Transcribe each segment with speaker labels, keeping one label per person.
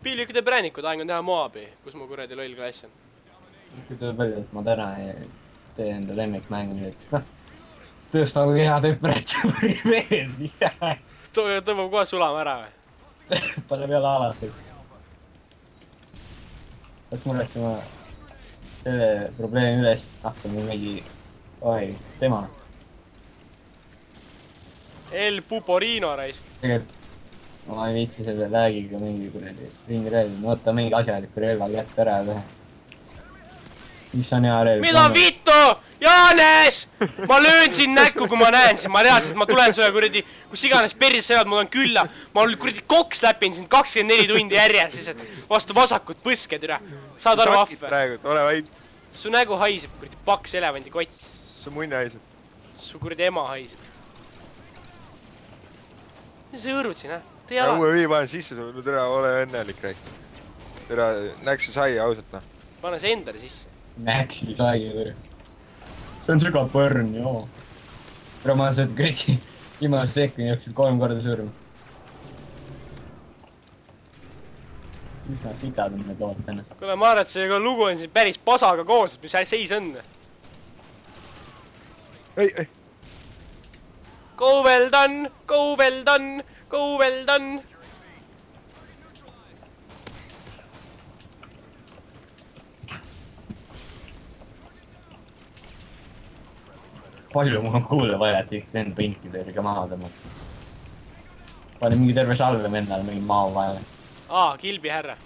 Speaker 1: Piilik teeb präänikud, aeg on teha Moabi, kus mu kuradi loll klass on.
Speaker 2: Kui tuleb välja, et ma täna ei tee enda lemmikmängu, nii et noh, tõsta nagu hea temperatuuri vees, jah.
Speaker 1: Tõmbab kohe sulama ära või?
Speaker 2: Paneb jälle alatuks. Peaks muretsema selle probleemi üles, hakkame mingi, oi, tema.
Speaker 1: El Puporino raisk.
Speaker 2: Tegelikult ma ei viitsi selle läägiga mingi kuradi ringrelv, ma võtan mingi asjaliku relva kätte ära ja mis on hea relv?
Speaker 1: Mida vittu? Jaanes! Ma löön sind näkku, kui ma näen sind, ma reaalselt, ma tulen sulle kuradi, kus iganes peris sõjad, mul on külla. Ma kuradi koks läpin sind 24 tundi järjest, siis et vastu vasakut põsked üle. Saad aru ahve?
Speaker 3: Praegu, ole vaid.
Speaker 1: Su nägu haiseb, kuradi paks elevandi kott.
Speaker 3: Su munni haiseb.
Speaker 1: Su kuradi ema haiseb. Mis sa õõrud siin, Tee
Speaker 3: ala.
Speaker 1: ala.
Speaker 3: Uue viimaane sisse tulnud, no tere, ole õnnelik rääk. Tere, näksu sai ausalt, noh.
Speaker 1: Pane see endale sisse.
Speaker 2: Näksi sai, tere. See on sügav põrn, joo. Tere, ma olen seda kredi viimase sekuni jooksid 3 korda surma. Mis nad sitad on need lood täna?
Speaker 1: Kuule, ma arvan, et see lugu on siin päris pasaga koos, mis seis on.
Speaker 3: Ei.
Speaker 1: Go well done, go well done, go well done.
Speaker 2: Palju mul on kuule vaja, et kõik vend pinkidega maha tõmmata. Pani mingi terve salve vennal mingi maa vahele.
Speaker 1: Kilbi härra.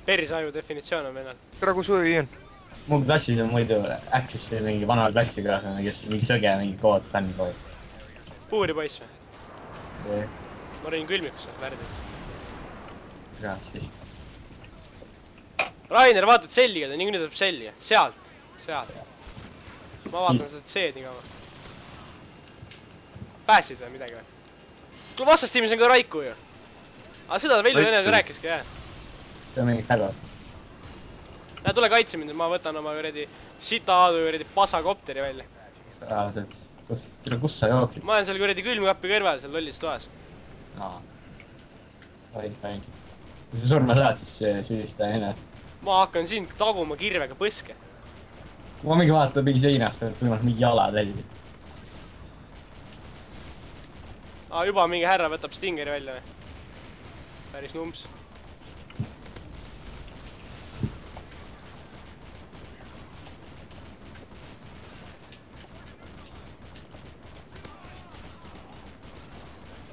Speaker 1: Persaju definitsioon on vennal.
Speaker 3: Tere, kus huvi on?
Speaker 2: Mu klassis on muidu Access mingi vana klassikaaslane, kes mingi sõge mingi kood fänn poeg.
Speaker 1: Puuri poiss või? Ma olin külmikus värdis.
Speaker 2: Ja, siis.
Speaker 1: Rainer, vaatad selliga, ta niikuinii tuleb selliga. Sealt. Ma vaatan seda C-d nii kaua. Pääsid või midagi või? Kuule, vastastiimis on ka Raiku ju. Aga seda Velju enne rääkiski, jah.
Speaker 2: See on mingi härra.
Speaker 1: Tule kaitse mind, ma võtan oma kuradi sita aadu kuradi pasakopteri välja.
Speaker 2: Kus sa jooksid?
Speaker 1: Ma olen seal kuradi külmkappi kõrval, seal lollis toas.
Speaker 2: Fine. Kui sa surma saad, siis süüdista ennast.
Speaker 1: Ma hakkan sind taguma kirvega põske.
Speaker 2: Ma mingi vaatan mingi seinast, et võimalik mingi jala täis.
Speaker 1: Juba mingi härra võtab Stingeri välja või? Päris numps.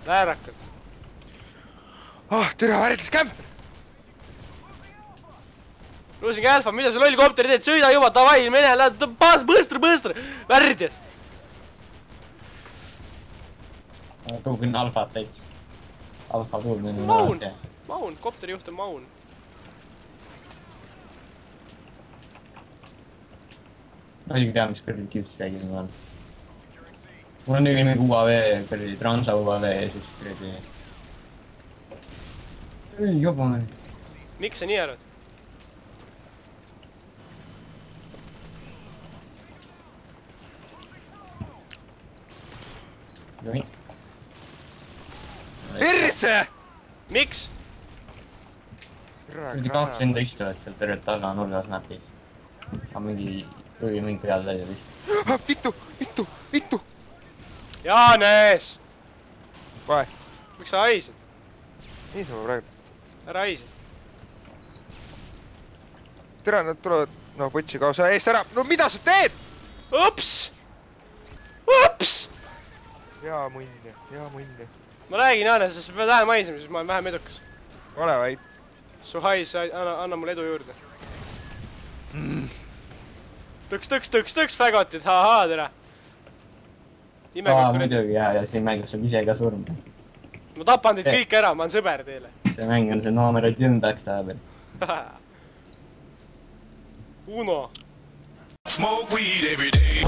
Speaker 1: Väärakad.
Speaker 3: Tere, väärtlis kämper!
Speaker 1: Ruusing Alfa, mida sa loll kopteri teed? Sõida juba, davai, mene, lähed, põstra! Värdjas!
Speaker 2: Tuugin alfat täits. Alfa tuugin.
Speaker 1: Maun, kopteri juht on Maun.
Speaker 2: Ma isegi tea, mis kõrdi kiuts räägib mul on. Mul on mingi UAV, kõrdi transa UAV ja siis kõrdi... Ei, jobane.
Speaker 1: Miks sa nii arvad?
Speaker 2: Joi.
Speaker 3: Perse!
Speaker 1: Miks?
Speaker 2: Kõrdi 2 enda istuvad seal tervet taga nurgas napis. Aga mingi tuli mingi peal välja vist.
Speaker 3: Vittu!
Speaker 1: Jaanes!
Speaker 3: Vahe.
Speaker 1: Miks sa haisid?
Speaker 3: Nii sa praegu.
Speaker 1: Ära haisid.
Speaker 3: Tere, nad tulevad, no potsi kaasa eest ära. No mida sa teed?
Speaker 1: Ups!
Speaker 3: Hea munn.
Speaker 1: Ma räägin, Jaanes, sa pead vähem haisema, siis ma olen vähem edukas.
Speaker 3: Ole vaid.
Speaker 1: Su hais, anna mulle edu juurde. Tõks, fägotid, hahaa, tere.
Speaker 2: Muidugi, ja siin mängus saab ise ka surma.
Speaker 1: Ma tapan teid kõik ära, ma olen sõber teile.
Speaker 2: See mäng on see noomerat jõndaks taha veel.
Speaker 1: Uno.
Speaker 4: Smoke weed every day.